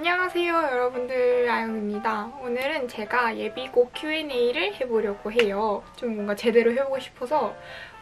안녕하세요 여러분들, 아영입니다. 오늘은 제가 예비고 Q&A를 해보려고 해요. 좀 뭔가 제대로 해보고 싶어서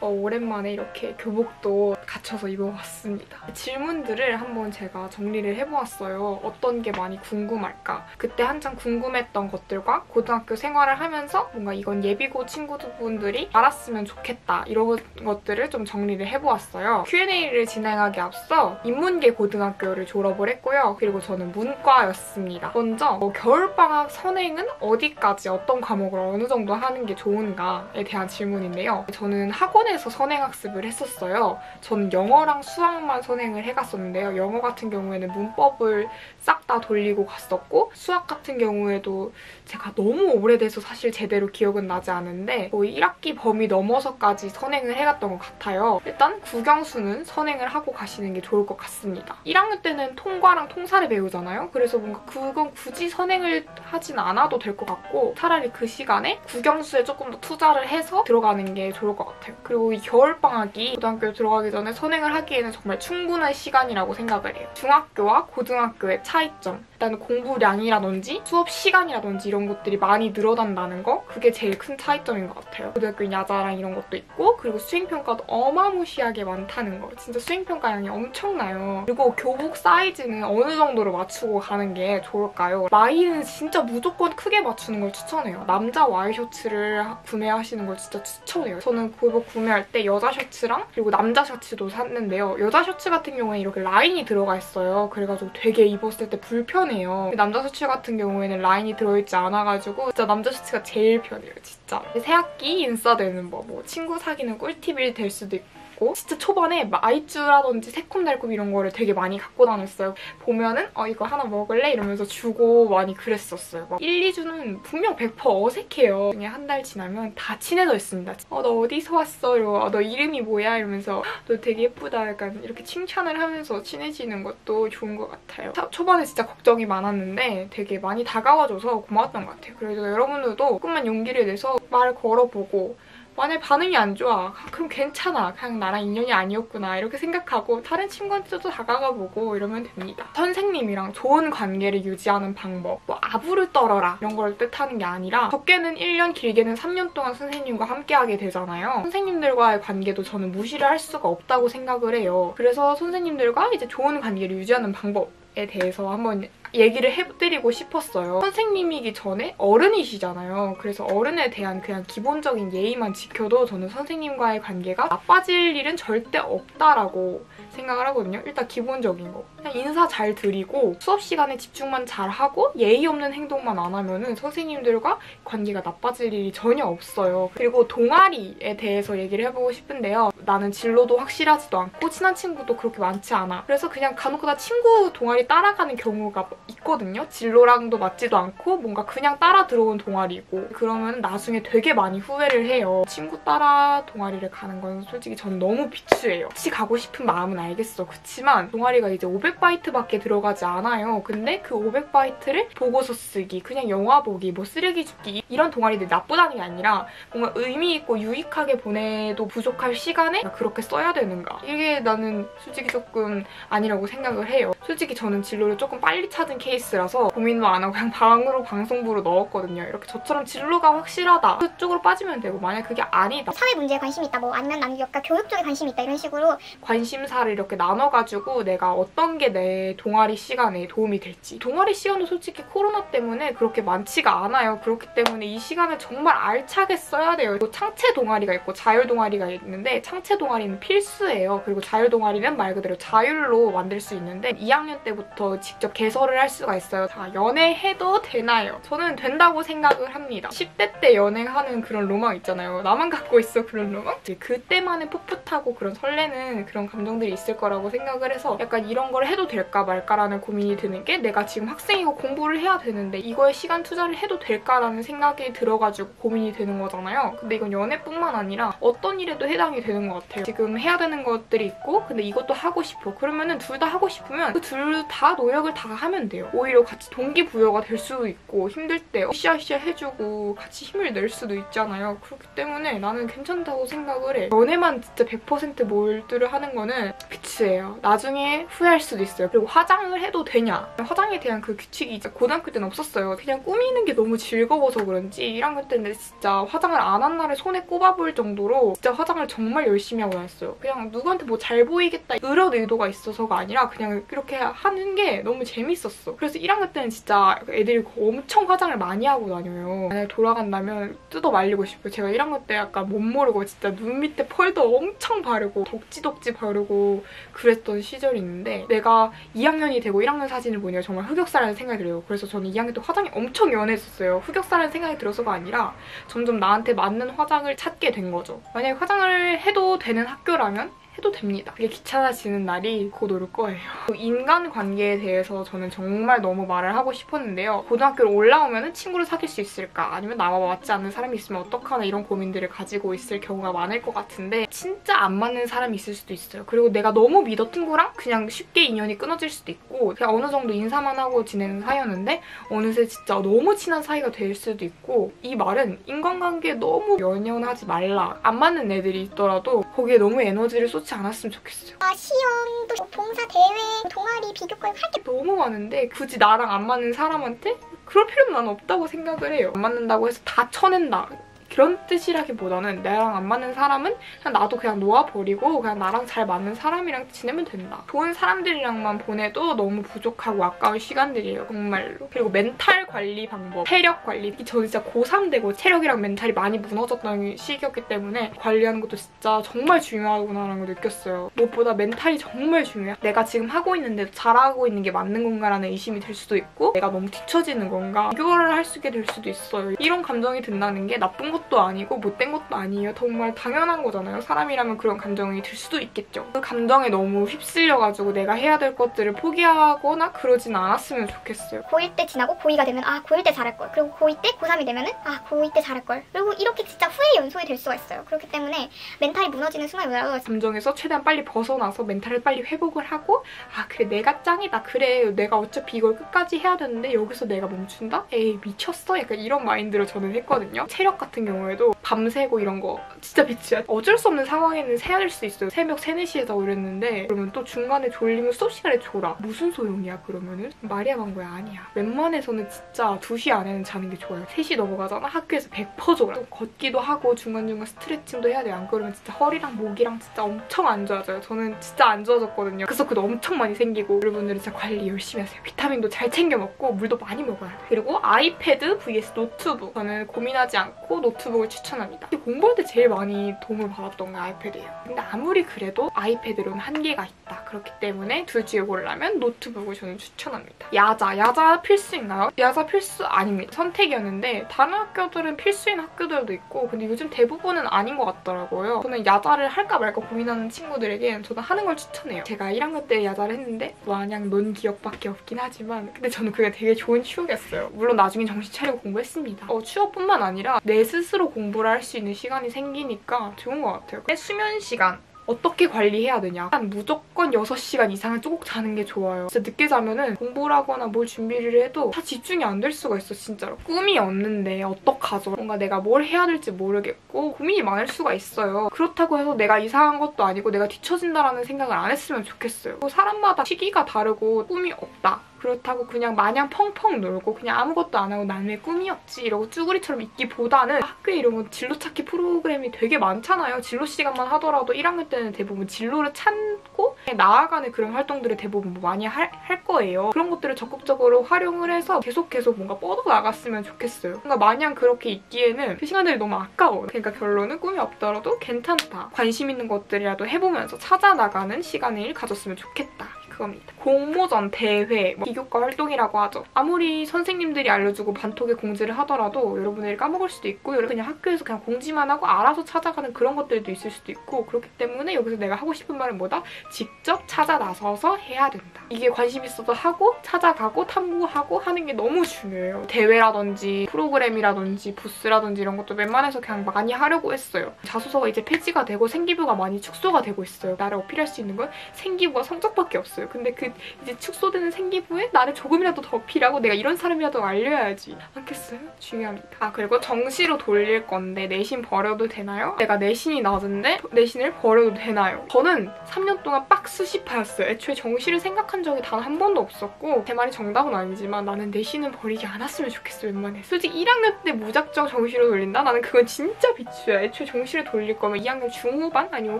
오랜만에 이렇게 교복도 갖춰서 입어봤습니다. 질문들을 한번 제가 정리를 해보았어요. 어떤 게 많이 궁금할까? 그때 한창 궁금했던 것들과 고등학교 생활을 하면서 뭔가 이건 예비고 친구분들이 알았으면 좋겠다 이런 것들을 좀 정리를 해보았어요. Q&A를 진행하기 앞서 인문계 고등학교를 졸업을 했고요. 그리고 저는 문과였습니다. 먼저 겨울방학 선행은 어디까지 어떤 과목을 어느 정도 하는 게 좋은가에 대한 질문인데요. 저는 학원에서 선행학습을 했었어요. 저는 영어랑 수학만 선행을 해갔었는데요. 영어 같은 경우에는 문법을 싹 다 돌리고 갔었고, 수학 같은 경우에도 제가 너무 오래돼서 사실 제대로 기억은 나지 않은데 거의 1학기 범위 넘어서까지 선행을 해갔던 것 같아요. 일단 국영수는 선행을 하고 가시는 게 좋을 것 같습니다. 1학년 때는 통과랑 통사를 배우잖아요. 그래서 뭔가 그건 굳이 선행을 하진 않아도 될 것 같고, 차라리 그 시간에 국영수에 조금 더 투자를 해서 들어가는 게 좋을 것 같아요. 그리고 이 겨울방학이 고등학교 들어가기 전에 선행을 하기에는 정말 충분한 시간이라고 생각을 해요. 중학교와 고등학교의 차이점, 일단 공부량이라든지 수업 시간이라든지 이런 것들이 많이 늘어난다는 거, 그게 제일 큰 차이점인 것 같아요. 고등학교는 야자랑 이런 것도 있고, 그리고 수행평가도 어마무시하게 많다는 거. 진짜 수행평가량이 엄청나요. 그리고 교복 사이즈는 어느 정도로 맞추고 가는 게 좋을까요? 와이는 진짜 무조건 크게 맞추는 걸 추천해요. 남자 와이셔츠를 구매하시는 걸 진짜 추천해요. 저는 교복 구매할 때 여자 셔츠랑 그리고 남자 셔츠도 샀는데요. 여자 셔츠 같은 경우에 이렇게 라인이 들어가 있어요. 그래가지고 되게 입었을 때 불편해요. 남자 셔츠 같은 경우에는 라인이 들어있지 않아가지고 진짜 남자 셔츠가 제일 편해요, 진짜. 새학기 인싸되는 법, 뭐 친구 사귀는 꿀팁이 될 수도 있고, 진짜 초반에 마이쮸라든지 새콤달콤 이런 거를 되게 많이 갖고 다녔어요. 보면은 이거 하나 먹을래? 이러면서 주고 많이 그랬었어요. 막 1, 2주는 분명 100% 어색해요. 그냥 한 달 지나면 다 친해져 있습니다. 너 어디서 왔어? 이러고 너 이름이 뭐야? 이러면서 너 되게 예쁘다. 약간 이렇게 칭찬을 하면서 친해지는 것도 좋은 것 같아요. 초반에 진짜 걱정이 많았는데 되게 많이 다가와줘서 고마웠던 것 같아요. 그래서 여러분들도 조금만 용기를 내서 말 걸어보고, 만약에 반응이 안 좋아, 그럼 괜찮아. 그냥 나랑 인연이 아니었구나 이렇게 생각하고 다른 친구한테도 다가가보고 이러면 됩니다. 선생님이랑 좋은 관계를 유지하는 방법, 뭐 아부를 떨어라 이런 걸 뜻하는 게 아니라 적게는 1년, 길게는 3년 동안 선생님과 함께하게 되잖아요. 선생님들과의 관계도 저는 무시를 할 수가 없다고 생각을 해요. 그래서 선생님들과 이제 좋은 관계를 유지하는 방법에 대해서 한번 얘기를 해드리고 싶었어요. 선생님이기 전에 어른이시잖아요. 그래서 어른에 대한 그냥 기본적인 예의만 지켜도 저는 선생님과의 관계가 나빠질 일은 절대 없다라고 생각을 하거든요. 일단 기본적인 거. 그냥 인사 잘 드리고 수업 시간에 집중만 잘 하고 예의 없는 행동만 안 하면은 선생님들과 관계가 나빠질 일이 전혀 없어요. 그리고 동아리에 대해서 얘기를 해보고 싶은데요. 나는 진로도 확실하지도 않고 친한 친구도 그렇게 많지 않아. 그래서 그냥 간혹가다 친구 동아리 따라가는 경우가 있거든요. 진로랑도 맞지도 않고 뭔가 그냥 따라 들어온 동아리고, 그러면 나중에 되게 많이 후회를 해요. 친구 따라 동아리를 가는 건 솔직히 전 너무 비추해요. 같이 가고 싶은 마음은 알겠어. 그치만 동아리가 이제 500바이트밖에 들어가지 않아요. 근데 그 500바이트를 보고서 쓰기, 그냥 영화 보기, 뭐 쓰레기 줍기 이런 동아리들이 나쁘다는 게 아니라 뭔가 의미 있고 유익하게 보내도 부족할 시간에 그렇게 써야 되는가, 이게 나는 솔직히 조금 아니라고 생각을 해요. 솔직히 저는 진로를 조금 빨리 찾은 케이스라서 고민도 안 하고 그냥 방으로 방송부로 넣었거든요. 이렇게 저처럼 진로가 확실하다, 그쪽으로 빠지면 되고, 만약 그게 아니다, 사회 문제에 관심이 있다, 뭐 아니면 나는 약간 교육 쪽에 관심이 있다, 이런 식으로 관심사를 이렇게 나눠가지고 내가 어떤 게 내 동아리 시간에 도움이 될지. 동아리 시간도 솔직히 코로나 때문에 그렇게 많지가 않아요. 그렇기 때문에 이 시간을 정말 알차게 써야 돼요. 그리고 창체 동아리가 있고 자율 동아리가 있는데, 창체 동아리는 필수예요. 그리고 자율 동아리는 말 그대로 자율로 만들 수 있는데 2학년 때부터 직접 개설을 할 수가 있어요. 자, 연애해도 되나요? 저는 된다고 생각을 합니다. 10대 때 연애하는 그런 로망 있잖아요. 나만 갖고 있어, 그런 로망? 그때만의 풋풋하고 그런 설레는 그런 감정들이 있을 거라고 생각을 해서 약간 이런 걸 해도 될까 말까라는 고민이 드는 게, 내가 지금 학생이고 공부를 해야 되는데 이거에 시간 투자를 해도 될까라는 생각이 들어가지고 고민이 되는 거잖아요. 근데 이건 연애뿐만 아니라 어떤 일에도 해당이 되는 것 같아요. 지금 해야 되는 것들이 있고 근데 이것도 하고 싶어. 그러면은 둘 다 하고 싶으면 그 둘 다 노력을 다 하면 돼요. 오히려 같이 동기부여가 될 수도 있고 힘들 때 으쌰으쌰 해주고 같이 힘을 낼 수도 있잖아요. 그렇기 때문에 나는 괜찮다고 생각을 해. 연애만 진짜 100% 몰두를 하는 거는 피치예요. 나중에 후회할 수도 있어요. 그리고 화장을 해도 되냐? 화장에 대한 그 규칙이 이제 고등학교 때는 없었어요. 그냥 꾸미는 게 너무 즐거워서 그런지 1학년 때는 진짜 화장을 안 한 날에 손에 꼽아볼 정도로 진짜 화장을 정말 열심히 하고 다녔어요. 그냥 누구한테 뭐 잘 보이겠다 이런 의도가 있어서가 아니라 그냥 이렇게 하는 게 너무 재밌었어. 그래서 1학년 때는 진짜 애들이 엄청 화장을 많이 하고 다녀요. 만약에 돌아간다면 뜯어 말리고 싶어요. 제가 1학년 때 약간 못 모르고 진짜 눈 밑에 펄도 엄청 바르고 덕지덕지 바르고 그랬던 시절이 있는데 내가 2학년이 되고 1학년 사진을 보니까 정말 흑역사라는 생각이 들어요. 그래서 저는 2학년 때 화장이 엄청 연했었어요. 흑역사라는 생각이 들어서가 아니라 점점 나한테 맞는 화장을 찾게 된 거죠. 만약에 화장을 해도 되는 학교라면 해도 됩니다. 그게 귀찮아지는 날이 곧 올 거예요. 인간관계에 대해서 저는 정말 너무 말을 하고 싶었는데요. 고등학교로 올라오면 친구를 사귈 수 있을까? 아니면 나와 맞지 않는 사람이 있으면 어떡하나 이런 고민들을 가지고 있을 경우가 많을 것 같은데 진짜 안 맞는 사람이 있을 수도 있어요. 그리고 내가 너무 믿었던 거랑 그냥 쉽게 인연이 끊어질 수도 있고 그냥 어느 정도 인사만 하고 지내는 사이였는데 어느새 진짜 너무 친한 사이가 될 수도 있고 이 말은 인간관계에 너무 연연하지 말라. 안 맞는 애들이 있더라도 거기에 너무 에너지를 쏟지 않았으면 좋겠어요. 시험, 또 봉사, 대회, 동아리, 비교과 할 게 너무 많은데 굳이 나랑 안 맞는 사람한테 그럴 필요는 난 없다고 생각을 해요. 안 맞는다고 해서 다 쳐낸다. 그런 뜻이라기보다는 나랑 안 맞는 사람은 그냥 나도 그냥 놓아버리고 그냥 나랑 잘 맞는 사람이랑 지내면 된다. 좋은 사람들이랑만 보내도 너무 부족하고 아까운 시간들이에요. 정말로. 그리고 멘탈 관리 방법, 체력 관리. 저는 진짜 고3 되고 체력이랑 멘탈이 많이 무너졌던 시기였기 때문에 관리하는 것도 진짜 정말 중요하구나라는 걸 느꼈어요. 무엇보다 멘탈이 정말 중요해요. 내가 지금 하고 있는데도 잘하고 있는 게 맞는 건가라는 의심이 들 수도 있고 내가 너무 뒤처지는 건가 비교를 할 수 있게 될 수도 있어요. 이런 감정이 든다는 게 나쁜 것도 아니고 못된 것도 아니에요. 정말 당연한 거잖아요. 사람이라면 그런 감정이 들 수도 있겠죠. 그 감정에 너무 휩쓸려가지고 내가 해야 될 것들을 포기하거나 그러진 않았으면 좋겠어요. 고1 때 지나고 고2가 되면 고1 때 잘할걸. 그리고 고2 때 고3이 되면은 고2 때 잘할걸. 그리고 이렇게 진짜 후회의 연속이 될 수가 있어요. 그렇기 때문에 멘탈이 무너지는 순간이라도 감정에서 최대한 빨리 벗어나서 멘탈을 빨리 회복을 하고 그래 내가 짱이다. 그래 내가 어차피 이걸 끝까지 해야 되는데 여기서 내가 멈춘다? 에이 미쳤어? 약간 이런 마인드로 저는 했거든요. 체력 같은 경우에도 밤새고 이런 거 진짜 빛이야. 어쩔 수 없는 상황에는 새야 될 수 있어요. 새벽 3, 4시에 자고 이랬는데 그러면 또 중간에 졸리면 수업 시간에 졸아. 무슨 소용이야 그러면은? 말이야 방거야 아니야. 웬만해서는 진짜 2시 안에는 자는 게 좋아요. 3시 넘어가잖아? 학교에서 100% 졸아. 또 걷기도 하고 중간중간 스트레칭도 해야 돼요. 안 그러면 진짜 허리랑 목이랑 진짜 엄청 안 좋아져요. 저는 진짜 안 좋아졌거든요. 그래서 그도 엄청 많이 생기고 여러분들은 진짜 관리 열심히 하세요. 비타민도 잘 챙겨 먹고 물도 많이 먹어야 돼요. 그리고 아이패드 vs 노트북. 저는 고민하지 않고 노트북을 추천합니다. 공부할 때 제일 많이 도움을 받았던 게 아이패드예요. 근데 아무리 그래도 아이패드로는 한계가 있다. 그렇기 때문에 둘 중에 고르라면 노트북을 저는 추천합니다. 야자 필수인가요? 야자 필수 아닙니다. 선택이었는데 다른 학교들은 필수인 학교들도 있고 근데 요즘 대부분은 아닌 것 같더라고요. 저는 야자를 할까 말까 고민하는 친구들에겐 저는 하는 걸 추천해요. 제가 1학년 때 야자를 했는데 마냥 논 기억밖에 없긴 하지만 근데 저는 그게 되게 좋은 추억이었어요. 물론 나중에 정신 차리고 공부했습니다. 추억뿐만 아니라 내 스스로 공부를 할 수 있는 시간이 생기니까 좋은 것 같아요. 수면 시간 어떻게 관리해야 되냐. 한 무조건 6시간 이상은 꼭 자는 게 좋아요. 진짜 늦게 자면은 공부를 하거나 뭘 준비를 해도 다 집중이 안 될 수가 있어 진짜로. 꿈이 없는데 어떡하죠. 뭔가 내가 뭘 해야 될지 모르겠고 고민이 많을 수가 있어요. 그렇다고 해서 내가 이상한 것도 아니고 내가 뒤처진다라는 생각을 안 했으면 좋겠어요. 사람마다 시기가 다르고 꿈이 없다. 그렇다고 그냥 마냥 펑펑 놀고 그냥 아무것도 안 하고 난 왜 꿈이었지 이러고 쭈구리처럼 있기보다는 학교에 이런 거 진로 찾기 프로그램이 되게 많잖아요. 진로 시간만 하더라도 1학년 때는 대부분 진로를 찾고 나아가는 그런 활동들을 대부분 많이 할 거예요. 그런 것들을 적극적으로 활용을 해서 계속 뭔가 뻗어나갔으면 좋겠어요. 뭔가 마냥 그렇게 있기에는 그 시간들이 너무 아까워. 그러니까 결론은 꿈이 없더라도 괜찮다. 관심 있는 것들이라도 해보면서 찾아나가는 시간을 가졌으면 좋겠다. 그겁니다. 공모전, 대회, 비교과 활동이라고 하죠. 아무리 선생님들이 알려주고 반톡에 공지를 하더라도 여러분들이 까먹을 수도 있고 그냥 학교에서 그냥 공지만 하고 알아서 찾아가는 그런 것들도 있을 수도 있고 그렇기 때문에 여기서 내가 하고 싶은 말은 뭐다? 직접 찾아 나서서 해야 된다. 이게 관심 있어서 하고 찾아가고 탐구하고 하는 게 너무 중요해요. 대회라든지 프로그램이라든지 부스라든지 이런 것도 웬만해서 그냥 많이 하려고 했어요. 자소서가 이제 폐지가 되고 생기부가 많이 축소가 되고 있어요. 나를 어필할 수 있는 건 생기부와 성적밖에 없어요. 근데 그 이제 축소되는 생기부에 나를 조금이라도 더 어필하고 내가 이런 사람이라도 알려야지 않겠어요? 중요합니다. 아, 그리고 정시로 돌릴 건데 내신 버려도 되나요? 내가 내신이 낮은데 내신을 버려도 되나요? 저는 3년 동안 빡수시파였어요. 애초에 정시를 생각한 적이 단 한 번도 없었고 제 말이 정답은 아니지만 나는 내신은 버리지 않았으면 좋겠어 웬만해. 솔직히 1학년 때 무작정 정시로 돌린다? 나는 그건 진짜 비추야. 애초에 정시를 돌릴 거면 2학년 중후반? 아니면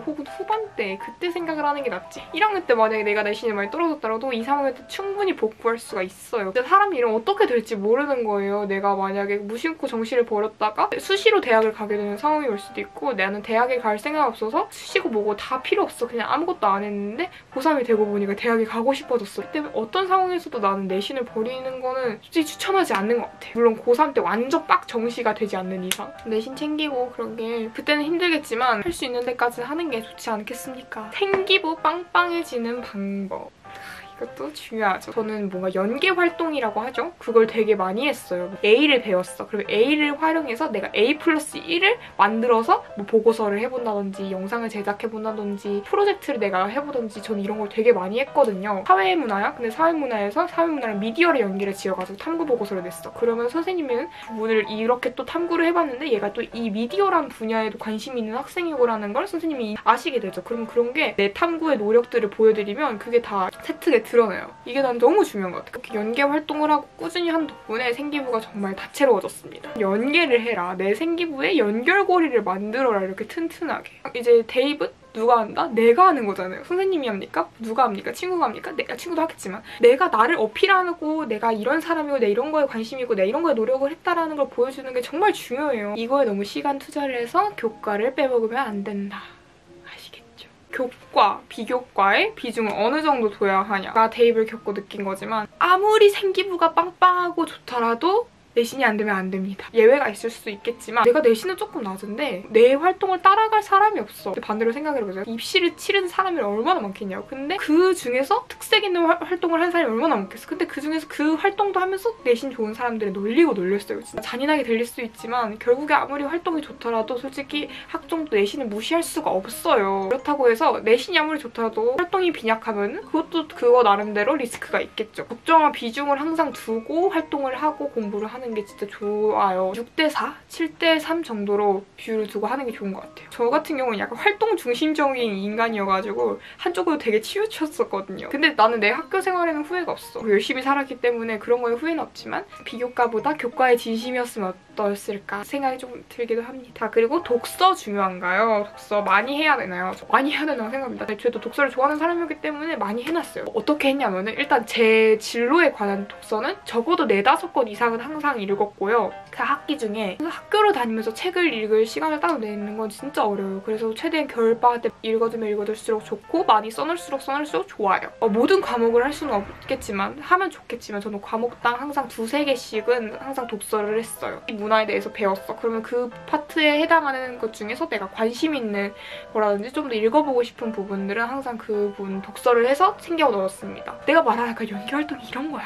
혹은 후반 때 그때 생각을 하는 게 낫지. 1학년 때 만약에 내가 내신이 많이 떨어졌더라도 2, 3학년 때 충분히 복구할 수가 있어요. 근데 사람이 이러면 어떻게 될지 모르는 거예요. 내가 만약에 무심코 정시를 버렸다가 수시로 대학을 가게 되는 상황이 올 수도 있고 나는 대학에 갈 생각 없어서 수시고 뭐고 다 필요 없어. 그냥 아무것도 안 했는데 고3이 되고 보니까 대학에 가고 싶어졌어. 그때 어떤 상황에서도 나는 내신을 버리는 거는 솔직히 추천하지 않는 것 같아. 물론 고3 때 완전 빡 정시가 되지 않는 이상. 내신 챙기고 그런 게 그때는 힘들겠지만 할 수 있는 데까지 하는 게 좋지 않겠습니까? 생기부 빵빵해지는 방법. 이것도 중요하죠. 저는 뭔가 연계 활동이라고 하죠. 그걸 되게 많이 했어요. A를 배웠어. 그리고 A를 활용해서 내가 A+1을 만들어서 뭐 보고서를 해본다든지 영상을 제작해본다든지 프로젝트를 내가 해보든지 저는 이런 걸 되게 많이 했거든요. 사회문화야? 근데 사회문화에서 사회문화를 미디어를 연계를 지어가지고 탐구 보고서를 냈어. 그러면 선생님은 부분을 이렇게 또 탐구를 해봤는데 얘가 또 이 미디어라는 분야에도 관심이 있는 학생이고라는 걸 선생님이 아시게 되죠. 그러면 그런 게 내 탐구의 노력들을 보여드리면 그게 다 세트게 드러나요. 이게 난 너무 중요한 것 같아요. 그렇게 연계 활동을 하고 꾸준히 한 덕분에 생기부가 정말 다채로워졌습니다. 연계를 해라. 내 생기부에 연결고리를 만들어라. 이렇게 튼튼하게. 이제 대입은 누가 한다? 내가 하는 거잖아요. 선생님이 합니까? 누가 합니까? 친구가 합니까? 내가 친구도 하겠지만 내가 나를 어필하고 내가 이런 사람이고 내 이런 거에 관심이 있고 내 이런 거에 노력을 했다라는 걸 보여주는 게 정말 중요해요. 이거에 너무 시간 투자를 해서 교과를 빼먹으면 안 된다. 교과, 비교과의 비중을 어느 정도 둬야 하냐. 나 대입을 겪고 느낀 거지만 아무리 생기부가 빵빵하고 좋더라도 내신이 안 되면 안 됩니다. 예외가 있을 수도 있겠지만 내가 내신은 조금 낮은데 내 활동을 따라갈 사람이 없어. 반대로 생각해보세요. 입시를 치른 사람이 얼마나 많겠냐고. 근데 그 중에서 특색 있는 활동을 한 사람이 얼마나 많겠어. 근데 그 중에서 그 활동도 하면서 내신 좋은 사람들이 놀리고 놀렸어요. 진짜 잔인하게 들릴 수 있지만 결국에 아무리 활동이 좋더라도 솔직히 학종도 내신을 무시할 수가 없어요. 그렇다고 해서 내신이 아무리 좋더라도 활동이 빈약하면 그것도 그거 나름대로 리스크가 있겠죠. 적정한 비중을 항상 두고 활동을 하고 공부를 하는 게 진짜 좋아요. 6대4, 7대3 정도로 비율을 두고 하는 게 좋은 것 같아요. 저 같은 경우는 약간 활동 중심적인 인간이어가지고 한쪽으로 되게 치우쳤었거든요. 근데 나는 내 학교 생활에는 후회가 없어. 열심히 살았기 때문에 그런 거에 후회는 없지만 비교과보다 교과에 진심이었으면 어떠했을까 생각이 좀 들기도 합니다. 자, 그리고 독서 중요한가요? 독서 많이 해야 되나요? 많이 해야 된다고 생각합니다. 저도 독서를 좋아하는 사람이기 때문에 많이 해놨어요. 어떻게 했냐면은 일단 제 진로에 관한 독서는 적어도 4-5권 이상은 항상 읽었고요. 그 학기 중에 학교를 다니면서 책을 읽을 시간을 따로 내는 건 진짜 어려워요. 그래서 최대한 겨울방학 때 읽어두면 읽어둘수록 좋고 많이 써놓을수록 좋아요. 모든 과목을 할 수는 없겠지만 하면 좋겠지만 저는 과목당 항상 2-3개씩은 항상 독서를 했어요. 이 문화에 대해서 배웠어. 그러면 그 파트에 해당하는 것 중에서 내가 관심 있는 거라든지 좀 더 읽어보고 싶은 부분들은 항상 그 부분 독서를 해서 챙겨 넣었습니다. 내가 말하는 그 연기활동이 이런 거야.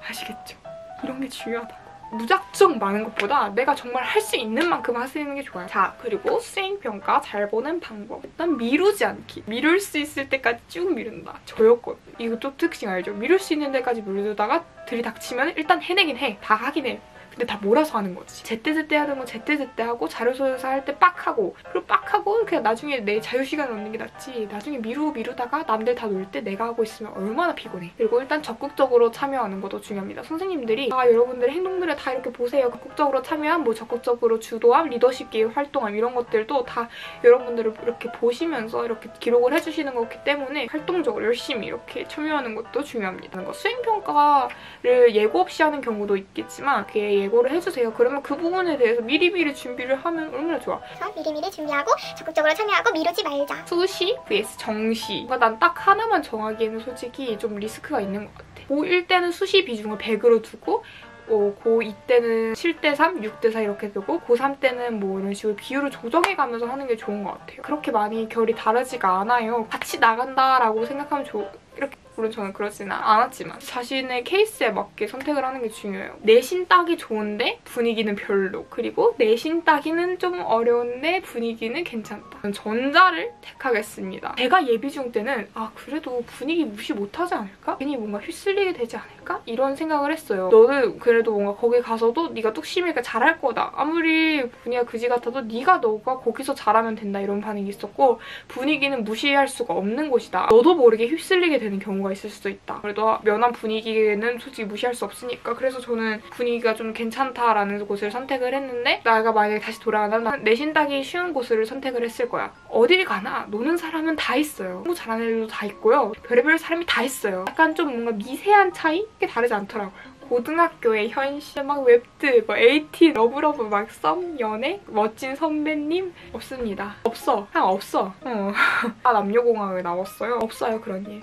아시겠죠? 이런 게 중요하다고. 무작정 많은 것보다 내가 정말 할 수 있는 만큼 하시는 게 좋아요. 자, 그리고 수행평가 잘 보는 방법. 일단 미루지 않기. 미룰 수 있을 때까지 쭉 미룬다. 저였거든요. 이거 또 특징 알죠? 미룰 수 있는 데까지 미루다가 들이닥치면 일단 해내긴 해. 다 하긴 해. 근데 다 몰아서 하는 거지. 제때제때 하는 건 제때제때 하고 자료조사 할 때 빡 하고 그리고 빡 하고 그냥 나중에 내 자유시간을 얻는 게 낫지. 나중에 미루다가 남들 다 놀 때 내가 하고 있으면 얼마나 피곤해. 그리고 일단 적극적으로 참여하는 것도 중요합니다. 선생님들이 여러분들의 행동들을 다 이렇게 보세요. 적극적으로 참여함, 뭐 적극적으로 주도함, 리더십 기획 활동함 이런 것들도 다 여러분들을 이렇게 보시면서 이렇게 기록을 해주시는 거기 때문에 활동적으로 열심히 이렇게 참여하는 것도 중요합니다. 수행평가를 예고 없이 하는 경우도 있겠지만 그게 예고를 해주세요. 그러면 그 부분에 대해서 미리미리 준비를 하면 얼마나 좋아. 그래서 미리미리 준비하고 적극적으로 참여하고 미루지 말자. 수시 vs 정시. 난 딱 하나만 정하기에는 솔직히 좀 리스크가 있는 것 같아. 고1 때는 수시 비중을 100으로 두고 고2 때는 7대3, 6대4 이렇게 두고 고3 때는 뭐 이런 식으로 비율을 조정해가면서 하는 게 좋은 것 같아요. 그렇게 많이 결이 다르지가 않아요. 같이 나간다라고 생각하면 이렇게 물론 저는 그러지는 않았지만 자신의 케이스에 맞게 선택을 하는 게 중요해요. 내신 따기 좋은데 분위기는 별로. 그리고 내신 따기는 좀 어려운데 분위기는 괜찮다. 저는 전자를 택하겠습니다. 제가 예비중 때는 그래도 분위기 무시 못하지 않을까? 괜히 뭔가 휩쓸리게 되지 않을까? 이런 생각을 했어요. 너는 그래도 뭔가 거기 가서도 네가 뚝심이니까 잘할 거다. 아무리 분위기가 그지 같아도 너가 거기서 잘하면 된다. 이런 반응이 있었고 분위기는 무시할 수가 없는 곳이다. 너도 모르게 휩쓸리게 되는 경우가 있을 수도 있다. 그래도 면한 분위기는 솔직히 무시할 수 없으니까 그래서 저는 분위기가 좀 괜찮다라는 곳을 선택을 했는데 내가 만약에 다시 돌아간다면 내신 따기 쉬운 곳을 선택을 했을 거야. 어딜 가나 노는 사람은 다 있어요. 너무 잘하는 애들도 다 있고요. 별의별 사람이 다 있어요. 약간 좀 뭔가 미세한 차이? 그게 다르지 않더라고요. 고등학교의 현실, 막 웹드, 에이티, 러브러브, 막 썸, 연애, 멋진 선배님 없습니다. 없어. 그냥 없어. 남녀공학을 나왔어요. 없어요, 그런 일.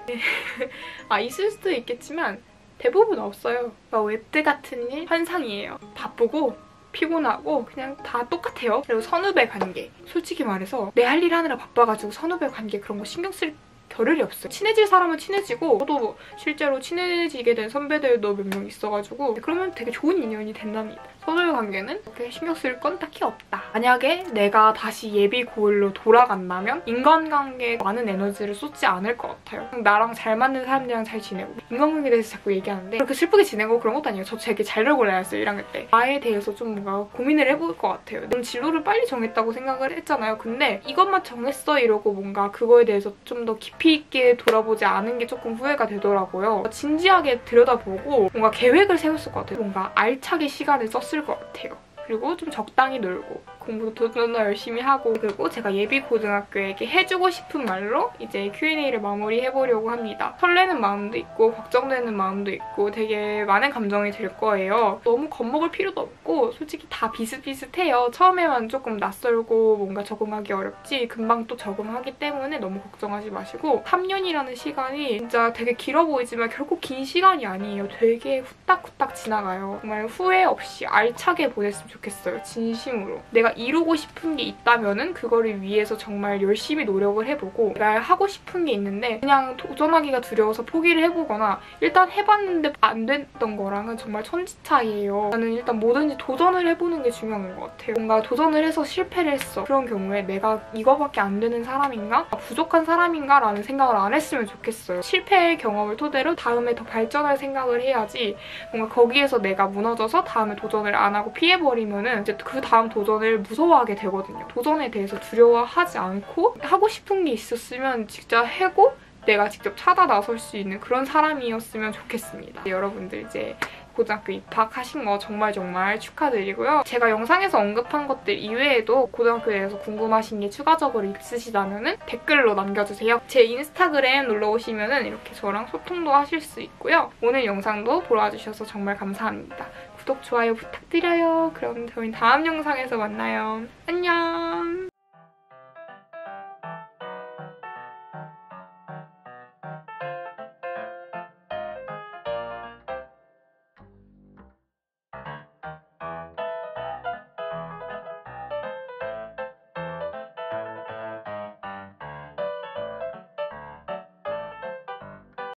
있을 수도 있겠지만 대부분 없어요. 웹드 같은 일 환상이에요. 바쁘고 피곤하고 그냥 다 똑같아요. 그리고 선후배 관계. 솔직히 말해서 내 할 일 하느라 바빠가지고 선후배 관계 그런 거 신경 쓸 겨를이 없어요. 친해질 사람은 친해지고 저도 실제로 친해지게 된 선배들도 몇 명 있어가지고 그러면 되게 좋은 인연이 된답니다. 선후배 관계는 그렇게 신경 쓸 건 딱히 없다. 만약에 내가 다시 예비 고일로 돌아간다면 인간관계에 많은 에너지를 쏟지 않을 것 같아요. 나랑 잘 맞는 사람들이랑 잘 지내고 인간관계에 대해서 자꾸 얘기하는데 그렇게 슬프게 지내고 그런 것도 아니에요. 저 되게 잘 골라놨어요, 1학년 때. 나에 대해서 좀 뭔가 고민을 해볼 것 같아요. 저는 진로를 빨리 정했다고 생각을 했잖아요. 근데 이것만 정했어 이러고 뭔가 그거에 대해서 좀 더 깊이 있게 돌아보지 않은 게 조금 후회가 되더라고요. 진지하게 들여다보고 뭔가 계획을 세웠을 것 같아요. 뭔가 알차게 시간을 썼을 것 같아요. 그리고 좀 적당히 놀고 공부도 더 열심히 하고 그리고 제가 예비 고등학교에게 해주고 싶은 말로 이제 Q&A를 마무리해보려고 합니다. 설레는 마음도 있고 걱정되는 마음도 있고 되게 많은 감정이 들 거예요. 너무 겁먹을 필요도 없고 솔직히 다 비슷비슷해요. 처음에만 조금 낯설고 뭔가 적응하기 어렵지 금방 또 적응하기 때문에 너무 걱정하지 마시고 3년이라는 시간이 진짜 되게 길어 보이지만 결국 긴 시간이 아니에요. 되게 후딱후딱 지나가요. 정말 후회 없이 알차게 보냈으면 좋겠어요. 진심으로. 내가 이루고 싶은 게 있다면은 그거를 위해서 정말 열심히 노력을 해보고 내가 하고 싶은 게 있는데 그냥 도전하기가 두려워서 포기를 해보거나 일단 해봤는데 안 됐던 거랑은 정말 천지 차이예요. 나는 일단 뭐든지 도전을 해보는 게 중요한 것 같아요. 뭔가 도전을 해서 실패를 했어. 그런 경우에 내가 이거밖에 안 되는 사람인가? 부족한 사람인가? 라는 생각을 안 했으면 좋겠어요. 실패의 경험을 토대로 다음에 더 발전할 생각을 해야지 뭔가 거기에서 내가 무너져서 다음에 도전을 안 하고 피해버리면은 이제 그 다음 도전을 무서워하게 되거든요. 도전에 대해서 두려워하지 않고 하고 싶은 게 있었으면 직접 해고 내가 직접 찾아 나설 수 있는 그런 사람이었으면 좋겠습니다. 여러분들 이제 고등학교 입학하신 거 정말 축하드리고요. 제가 영상에서 언급한 것들 이외에도 고등학교에 대해서 궁금하신 게 추가적으로 있으시다면 댓글로 남겨주세요. 제 인스타그램 놀러오시면 이렇게 저랑 소통도 하실 수 있고요. 오늘 영상도 보러 와주셔서 정말 감사합니다. 구독, 좋아요 부탁드려요. 그럼 저희 다음 영상에서 만나요. 안녕!